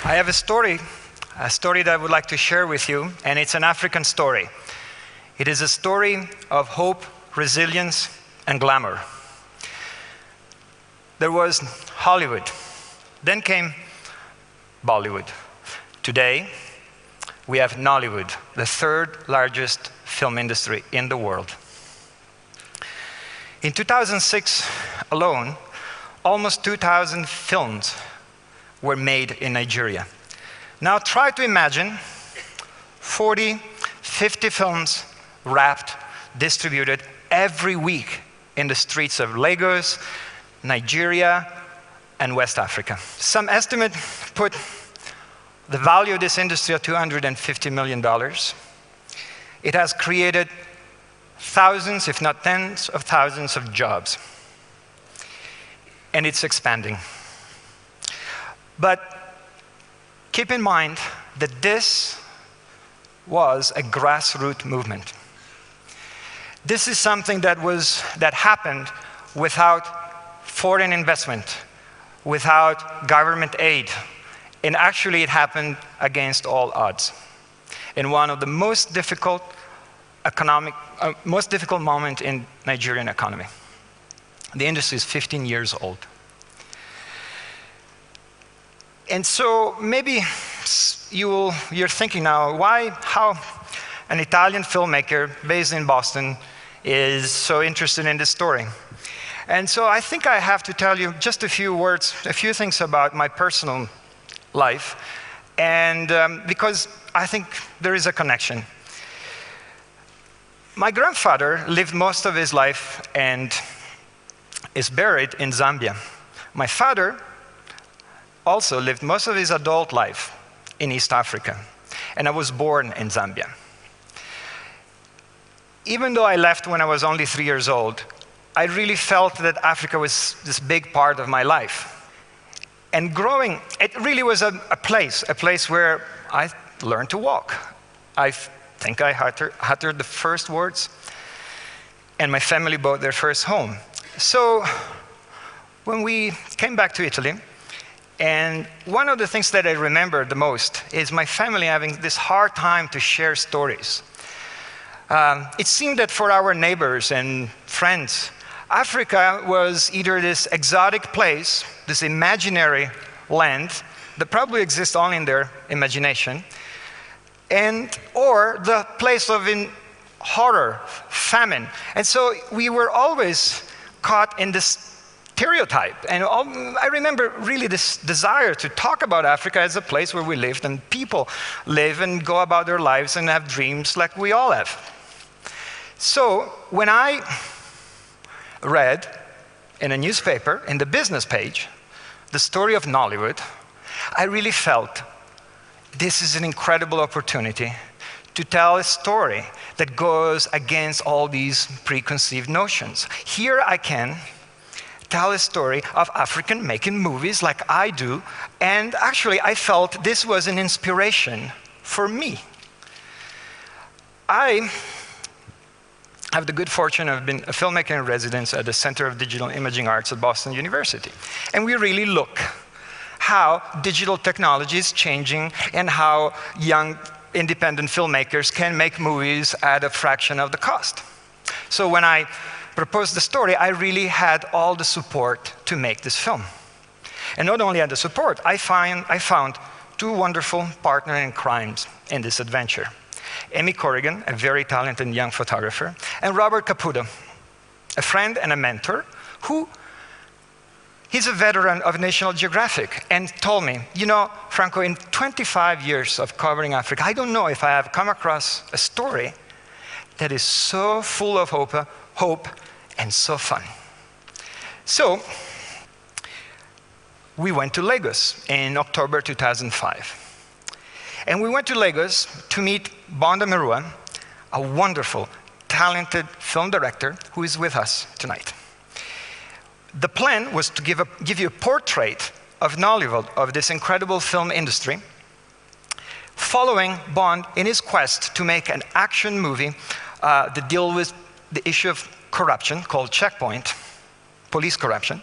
I have a story that I would like to share with you, and it's an African story. It is a story of hope, resilience, and glamour. There was Hollywood. Then came Bollywood. Today, we have Nollywood, the third largest film industry in the world. In 2006 alone, almost 2,000 films were made in Nigeria. Now try to imagine 40, 50 films wrapped, distributed every week in the streets of Lagos, Nigeria, and West Africa. Some estimate put the value of this industry at $250 million. It has created thousands, if not tens of thousands of jobs. And it's expanding. But keep in mind that this was a grassroots movement. This is something that happened without foreign investment, without government aid, and actually it happened against all odds. In one of the most difficult moment in Nigerian economy. The industry is 15 years old. And so maybe you're thinking now, how an Italian filmmaker based in Boston is so interested in this story. And so I think I have to tell you just a few things about my personal life, and because I think there is a connection. My grandfather lived most of his life and is buried in Zambia. My father also lived most of his adult life in East Africa, and I was born in Zambia. Even though I left when I was only 3 years old, I really felt that Africa was this big part of my life. And growing, it really was a place where I learned to walk. I think I uttered the first words, and my family bought their first home. So when we came back to Italy, and one of the things that I remember the most is my family having this hard time to share stories. It seemed that for our neighbors and friends, Africa was either this exotic place, this imaginary land that probably exists only in their imagination, or the place of horror, famine. And so we were always caught in this stereotype. And I remember really this desire to talk about Africa as a place where we lived and people live and go about their lives and have dreams like we all have. So when I read in a newspaper, in the business page, the story of Nollywood, I really felt this is an incredible opportunity to tell a story that goes against all these preconceived notions. Here I can tell a story of African making movies like I do, and actually I felt this was an inspiration for me. I have the good fortune of being a filmmaker in residence at the Center of Digital Imaging Arts at Boston University. And we really look how digital technology is changing and how young independent filmmakers can make movies at a fraction of the cost. So when I proposed the story, I really had all the support to make this film. And not only had the support, I found two wonderful partners in crime in this adventure. Amy Corrigan, a very talented young photographer, and Robert Caputo, a friend and a mentor, he's a veteran of National Geographic, and told me, you know, Franco, in 25 years of covering Africa, I don't know if I have come across a story that is so full of hope and so fun. So we went to Lagos in October 2005. And we went to Lagos to meet Bonda Merua, a wonderful, talented film director who is with us tonight. The plan was to give you a portrait of Nollywood, of this incredible film industry, following Bond in his quest to make an action movie that deal with the issue of corruption called Checkpoint, police corruption.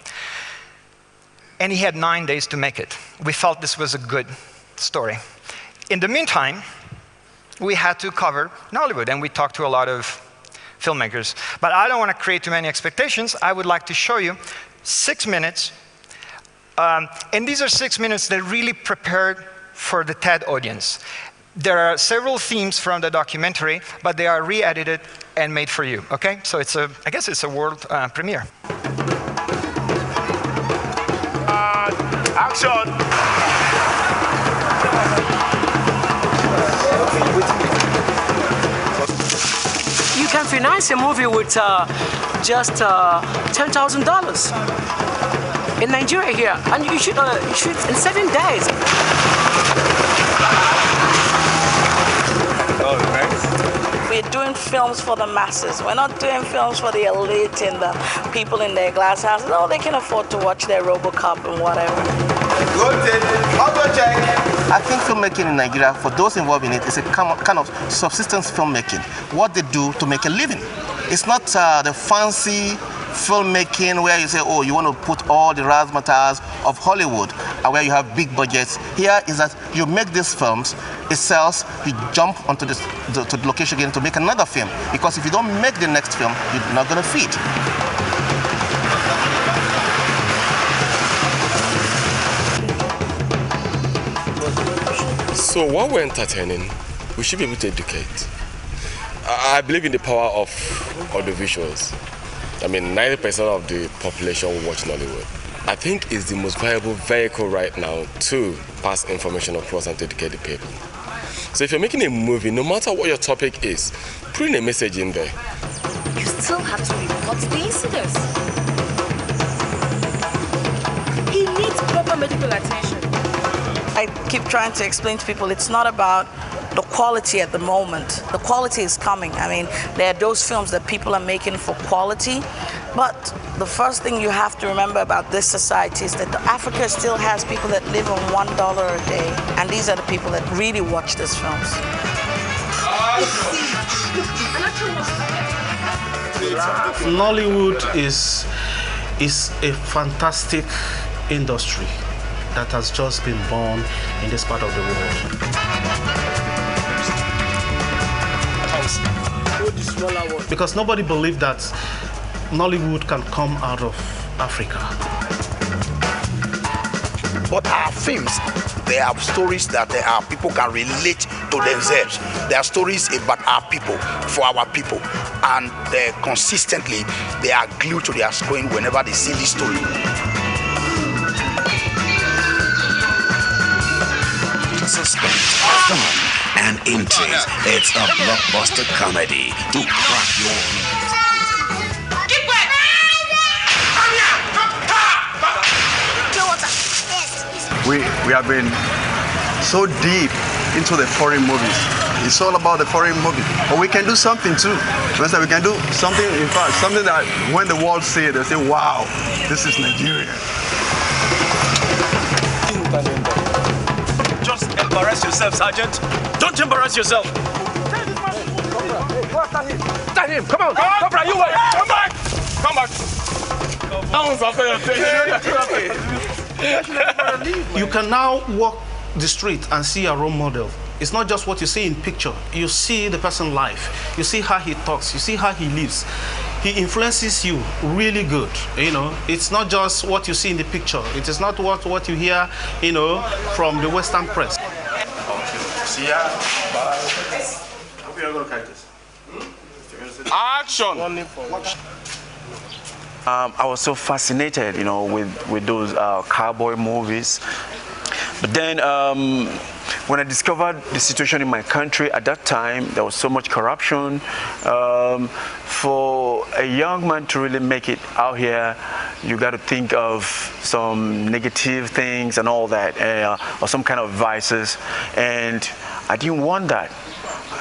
And he had 9 days to make it. We felt this was a good story. In the meantime, we had to cover Nollywood, and we talked to a lot of filmmakers. But I don't want to create too many expectations. I would like to show you 6 minutes. And these are 6 minutes that really prepared for the TED audience. There are several themes from the documentary, but they are re-edited and made for you, okay? So I guess it's a world premiere. Action! You can finance a movie with just $10,000 in Nigeria here, and you shoot in 7 days. Oh, nice. We're doing films for the masses. We're not doing films for the elite and the people in their glass houses. No, they can afford to watch their RoboCop and whatever. I think filmmaking in Nigeria, for those involved in it, is a kind of subsistence filmmaking. What they do to make a living. It's not the fancy filmmaking where you say, oh, you want to put all the razzmatazz of Hollywood, where you have big budgets. Here is that you make these films, it sells, you jump onto the location again to make another film. Because if you don't make the next film, you're not going to feed. So while we're entertaining, we should be able to educate. I believe in the power of audiovisuals. I mean, 90% of the population will watch Nollywood. I think it's the most viable vehicle right now to pass information across and to educate the people. So if you're making a movie, no matter what your topic is, put in a message in there. You still have to report the incidents. He needs proper medical attention. I keep trying to explain to people it's not about the quality at the moment. The quality is coming. I mean, there are those films that people are making for quality, but the first thing you have to remember about this society is that Africa still has people that live on $1 a day, and these are the people that really watch these films. Nollywood is a fantastic industry that has just been born in this part of the world. Because nobody believed that Nollywood can come out of Africa. But our films, they have stories that our people can relate to themselves. They are stories about our people, for our people. And consistently, they are glued to their screen whenever they see this story. Suspense, fun, and intrigue. It's a blockbuster comedy to crack your We have been so deep into the foreign movies. It's all about the foreign movie. But we can do something too. We can do something, in fact, something that when the world see it, they say, wow, this is Nigeria. Just embarrass yourself, Sergeant. Don't embarrass yourself. Stand him. Come on. Come on. You wait. Come back. Come back. You can now walk the street and see a role model. It's not just what you see in picture. You see the person's life. You see how he talks. You see how he lives. He influences you really good. You know, it's not just what you see in the picture. It is not what you hear, you know, from the Western press. See ya. Bye. Hope you're going to catch this. Action. I was so fascinated, you know, with those cowboy movies. But then when I discovered the situation in my country at that time, there was so much corruption. For a young man to really make it out here, you got to think of some negative things and all that, or some kind of vices. And I didn't want that,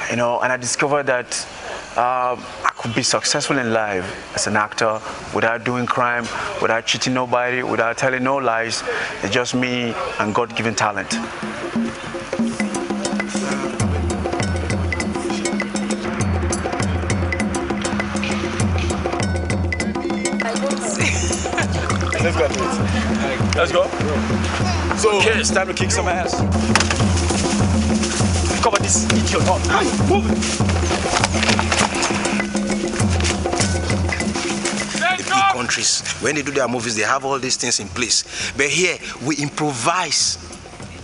you know, and I discovered that I could be successful in life as an actor without doing crime, without cheating nobody, without telling no lies. It's just me and God-given talent. let's go. Let's go. So, okay, it's time to kick some ass. Cover this idiot up. Move it. The big countries, when they do their movies, they have all these things in place. But here, we improvise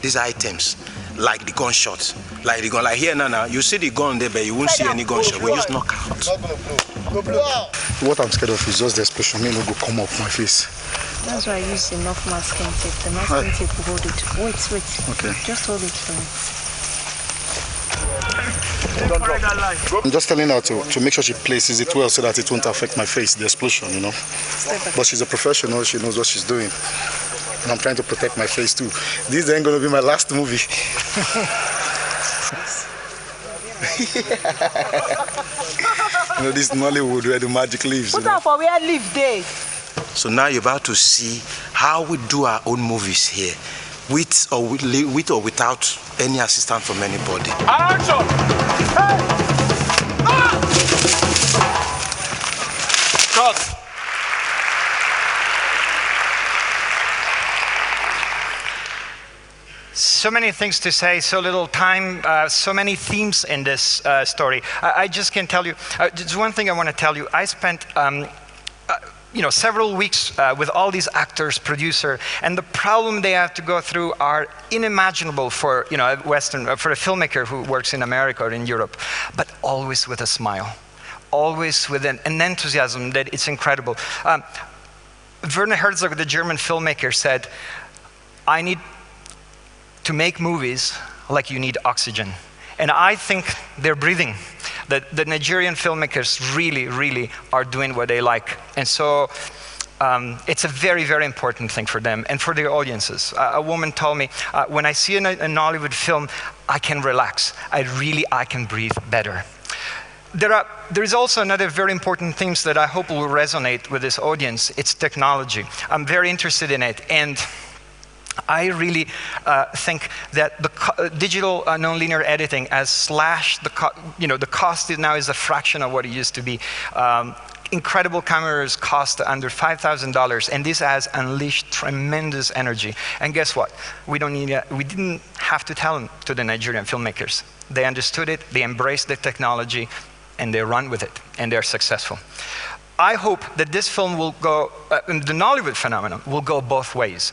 these items, like the gunshot. Like the gun, like here now, you see the gun there, but you won't see any gunshot. We use knockout. What I'm scared of is just the explosion. May not go come up my face. That's why I use enough masking tape. The masking tape will hold it. Wait. Okay. Just hold it for me. I'm just telling her to make sure she places it well so that it won't affect my face, the explosion, you know. But she's a professional, she knows what she's doing. And I'm trying to protect my face too. This ain't gonna be my last movie. You know, this Nollywood where the magic lives. Put out for where live day. So now you're about to see how we do our own movies here, with or without any assistance from anybody. Action! Hey! Ah! Cut! So many things to say, so little time, so many themes in this story. I just can tell you, just one thing I want to tell you. I spent several weeks with all these actors, producer, and the problem they have to go through are unimaginable for for a filmmaker who works in America or in Europe, but always with a smile, always with an enthusiasm that it's incredible. Werner Herzog, the German filmmaker, said, "I need to make movies like you need oxygen." And I think they're breathing. The Nigerian filmmakers really, really are doing what they like. And so it's a very, very important thing for them and for their audiences. A woman told me, when I see a Nollywood film, I can relax. I can breathe better. There is also another very important thing that I hope will resonate with this audience. It's technology. I'm very interested in it. And I really think that the digital nonlinear editing has slashed the cost now is a fraction of what it used to be. Incredible cameras cost under $5,000, and this has unleashed tremendous energy. And guess what? We didn't have to tell them to the Nigerian filmmakers. They understood it, they embraced the technology, and they run with it, and they're successful. I hope that this film will go, the Nollywood phenomenon will go both ways.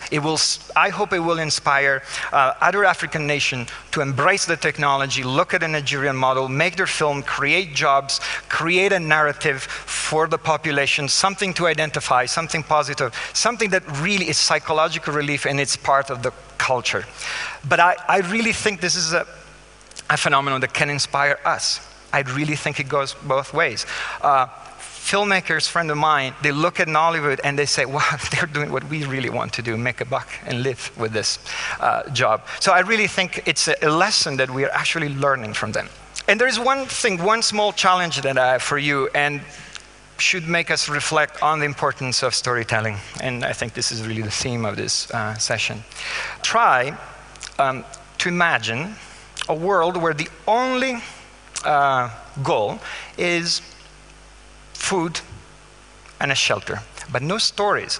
I hope it will inspire other African nations to embrace the technology, look at the Nigerian model, make their film, create jobs, create a narrative for the population, something to identify, something positive, something that really is psychological relief and it's part of the culture. But I really think this is a phenomenon that can inspire us. I really think it goes both ways. Filmmakers, friend of mine, they look at Nollywood and they say, wow, they're doing what we really want to do, make a buck and live with this job. So I really think it's a lesson that we are actually learning from them. And there is one small challenge that I have for you and should make us reflect on the importance of storytelling. And I think this is really the theme of this session. Try to imagine a world where the only goal is food and a shelter, but no stories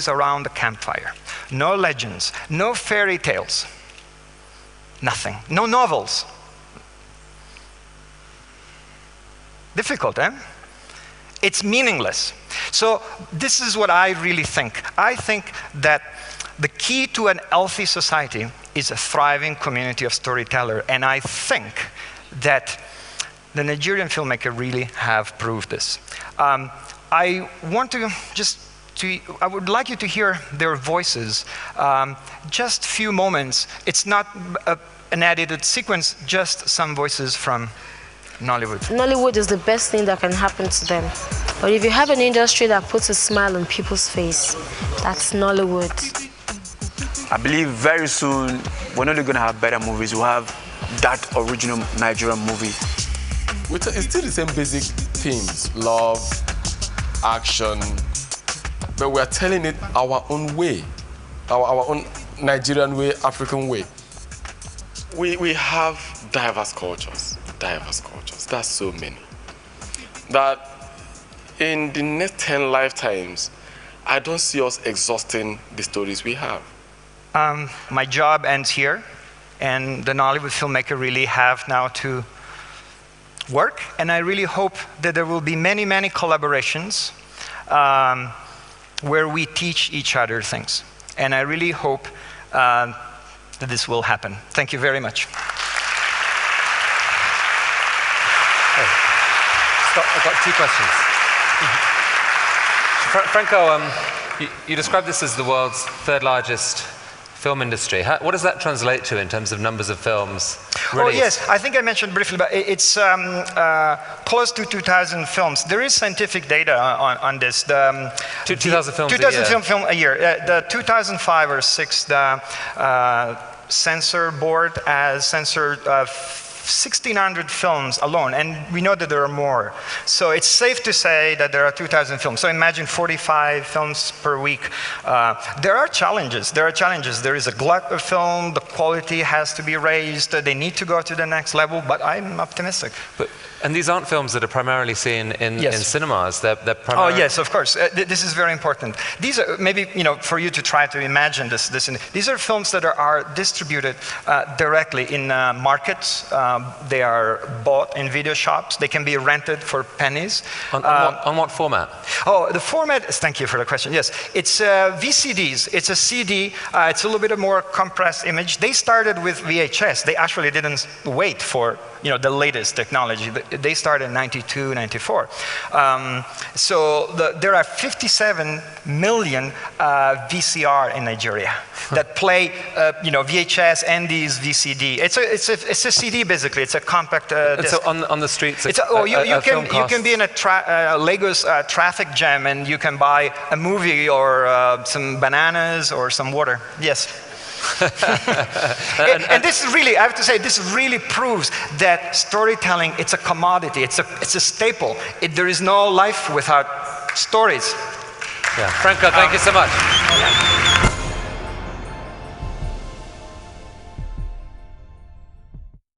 around the campfire, no legends, no fairy tales, nothing, no novels. Difficult, eh? It's meaningless. So this is what I really think. I think that the key to an healthy society is a thriving community of storytellers, and I think that the Nigerian filmmakers really have proved this. I would like you to hear their voices. Just a few moments. It's not an edited sequence, just some voices from Nollywood. Nollywood is the best thing that can happen to them. But if you have an industry that puts a smile on people's face, that's Nollywood. I believe very soon we're not only going to have better movies, we'll have that original Nigerian movie. It's still the same basic themes, love, action, but we're telling it our own way, our own Nigerian way, African way. We have diverse cultures. That's so many. That in the next 10 lifetimes, I don't see us exhausting the stories we have. My job ends here, and the Nollywood filmmaker really have now to work, and I really hope that there will be many, many collaborations where we teach each other things. And I really hope that this will happen. Thank you very much. I've got 2 questions. Franco, you described this as the world's 3rd largest film industry. What does that translate to in terms of numbers of films released? Oh yes, I think I mentioned briefly, but it's close to 2,000 films. There is scientific data on this. 2,000 films 2,000 film a year. The 2005 or 6, the censor board has censored 1,600 films alone, and we know that there are more. So it's safe to say that there are 2,000 films. So imagine 45 films per week. There are challenges. There is a glut of film. The quality has to be raised. They need to go to the next level, but I'm optimistic. And these aren't films that are primarily seen in cinemas. They're primarily... Oh yes, of course. This is very important. These are maybe for you to try to imagine this. These are films that are distributed directly in markets. They are bought in video shops. They can be rented for pennies. On what format? Oh, the format. Thank you for the question. Yes, it's VCDs. It's a CD. It's a little bit of more compressed image. They started with VHS. They actually didn't wait for the latest technology. They started in 92, 94. So there are 57 million VCR in Nigeria that play VHS and these VCD. It's a CD basically. It's a compact disc. So on the streets, you can be in a Lagos traffic jam and you can buy a movie or some bananas or some water. Yes. and this is really, I have to say, this really proves that storytelling, it's a commodity, it's a staple. There is no life without stories. Yeah. Franco, thank you so much.